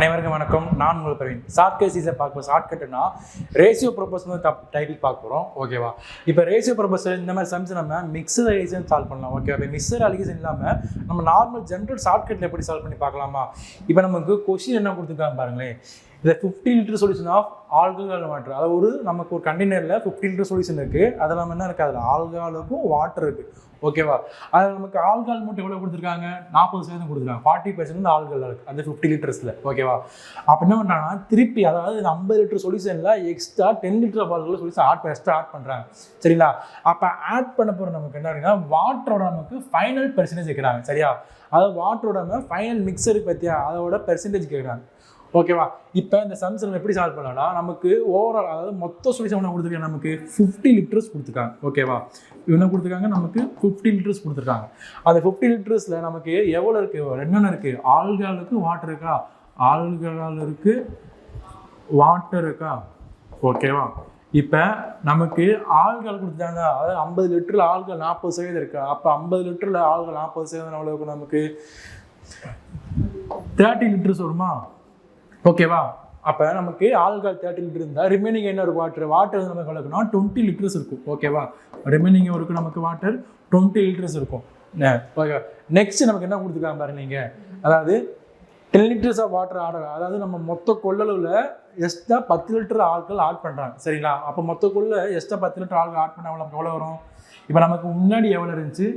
அனைவருக்கும் வணக்கம். நான் உங்கள் பிரவீன். ஷார்ட்கட் சீசன் பார்க்க ஷார்ட்கட்னா ரேஷியோ ப்ரொபோஸ் டைட்டில் பார்க்க போகிறோம். ஓகேவா? இப்போ ரேஷியோ ப்ரொபோஸ் இந்த மாதிரி சம்ஸ் நம்ம மிக்சர் அலிகேஷன் சால்வ் பண்ணலாம். ஓகேவா? இப்போ மிக்சர் அலிகேஷன் இல்லாமல் நம்ம நார்மல் ஜென்ரல் ஷார்ட்கட்டில் எப்படி சால்வ் பண்ணி பார்க்கலாமா? இப்போ நமக்கு கொஸ்டின் என்ன கொடுத்துருக்காங்க பாருங்களேன். இந்த 50 litre solution of alcohol water, அதாவது நமக்கு ஒரு கண்டெய்னரில் 50 லிட்டர் சொல்யூஷன் இருக்குது. அதில் நம்ம என்ன இருக்குது, அதில் ஆல்கஹாலுக்கும் வாட்டர் இருக்குது. ஓகேவா? அதில் நமக்கு ஆல்கஹால் மட்டும் எவ்வளோ கொடுத்துருக்காங்க, 40% கொடுத்துருக்காங்க. 40% வந்து ஆல்கஹால் இருக்குது அந்த 50 லிட்டர்ஸில். ஓகேவா? அப்போ என்ன பண்ணுறாங்கன்னா திருப்பி, அதாவது 50 லிட்டர் சொல்யூஷனில் extra 10 liter of alcohol solution extra add பண்ணுறாங்க. சரிங்களா? அப்போ ஆட் பண்ண போகிற நமக்கு என்ன இருக்குன்னா வாட்டரோட நமக்கு ஃபைனல் பெர்சன்டேஜ் கேட்குறாங்க. சரியா? அதாவது வாட்டரோட நம்ம ஃபைனல் மிக்சருக்கு பற்றியா அதோட பெர்சன்டேஜ் கேட்குறாங்க. ஓகேவா? இப்போ இந்த சம்ஸ் நம்ம எப்படி சால்வ் பண்ணலாம்னா, நமக்கு ஓவரால் அதாவது மொத்த சொல்யூஷன் என்ன கொடுத்துருக்காங்க, நமக்கு 50 லிட்டர்ஸ் கொடுத்துருக்காங்க. ஓகேவா? என்ன கொடுத்துருக்காங்க, நமக்கு 50 லிட்டர்ஸ் கொடுத்துருக்காங்க. அந்த 50 லிட்டர்ஸில் நமக்கு எவ்வளோ இருக்குது, என்னென்ன இருக்குது, ஆல்கஹாலுக்கு வாட்டர் இருக்கா, ஆல்கஹால் இருக்குது, வாட்டர் இருக்கா. ஓகேவா? இப்போ நமக்கு ஆல்கஹால் கொடுத்துட்டாங்க, அதாவது 50 லிட்டரில் ஆல்கஹால் 40% இருக்கா. அப்போ 50 லிட்டரில் ஆல்கஹால் 40% எவ்வளோ இருக்கும், நமக்கு 30 லிட்டர்ஸ் வருமா? ஓகேவா? அப்போ நமக்கு ஆல்கஹால் 30 லிட்டர் இருந்தால் ரிமைனிங் என்ன இருக்கும், வாட்டர் வந்து நமக்கு எவ்வளோக்குன்னா 20 லிட்டர்ஸ் இருக்கும். ஓகேவா? ரிமைனிங் இருக்கும் நமக்கு வாட்டர் 20 லிட்டர்ஸ் இருக்கும். ஓகே, நெக்ஸ்ட் நமக்கு என்ன கொடுத்துருக்காங்க பாருங்க நீங்கள், அதாவது 10 லிட்டர்ஸ் ஆஃப் வாட்டர் ஆர்டர், அதாவது நம்ம மொத்த கொள்ளளவில் எக்ஸ்ட்ரா 10 லிட்டர் ஆல்கஹால் ஆட் பண்ணுறாங்க. சரிங்களா? அப்போ மொத்த கொள்ள எக்ஸ்ட்ரா 10 லிட்டர் ஆல்கஹால் ஆட் பண்ணால் நமக்கு எவ்வளோ வரும்? இப்போ நமக்கு முன்னாடி எவ்வளோ இருந்துச்சு,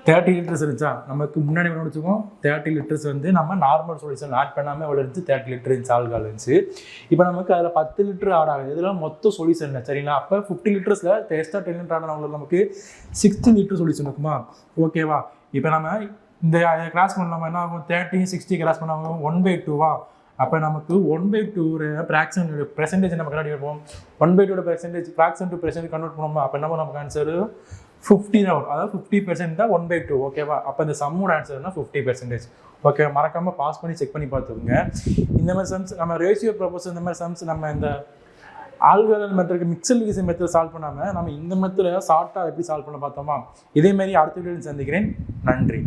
30 லிட்டர்ஸ் இருந்துச்சா. நமக்கு முன்னாடி எவ்வளோ வச்சுக்கோம், 30 லிட்டர்ஸ் வந்து நம்ம நார்மல் சொல்யூஷன் ஆட் பண்ணாமல் எவ்வளோ இருந்துச்சு, 30 லிட்டர் இருந்துச்சு ஆல்கஹால் இருந்துச்சு. இப்போ நமக்கு அதில் 10 லிட்டர் ஆட் ஆகுது. இதெல்லாம் மொத்த சொல்யூஷன் இல்லை. சரிங்களா? அப்போ 50 லிட்டர்ஸில் எக்ஸ்ட்ரா 10 லிட்டர் ஆட் ஆனவங்களுக்கு நமக்கு 60 லிட்டர் சொல்யூஷன் இருக்குமா? ஓகேவா? இப்போ நம்ம இந்த கிராஸ் பண்ணாமல் என்ன ஆகும், 30 60 கிராஸ் பண்ணாமல் 1/2வா. அப்போ நமக்கு 1/2 ஃப்ராக்ஷன் பெர்சன்டேஜ் நம்ம கன்வெர்ட் பண்ணுவோம். 1/2 percentage fraction to percentage convert பண்ணுவோமா? அப்போ என்ன நமக்கு ஆன்சர் 50 தான் வரும். அதாவது 50% தான் 1/2. ஓகேவா? அப்போ இந்த சம்மோட ஆன்சர்னா 50%. ஓகே, மறக்காமல் பாஸ் பண்ணி செக் பண்ணி பார்த்துக்கோங்க. இந்த மாதிரி சம்ஸ் நம்ம ரேஷியோ ப்ரொபோஸ் இந்த மாதிரி சம்ஸ் நம்ம இந்த alcohol method mixture alligation method solve பண்ணாமல் நம்ம இந்த மெத்தடில் ஷார்ட்டாக எப்படி சால்வ் பண்ண பார்த்தோமா, இதேமாதிரி அடுத்த வீடியோவில் சந்திக்கிறேன். நன்றி.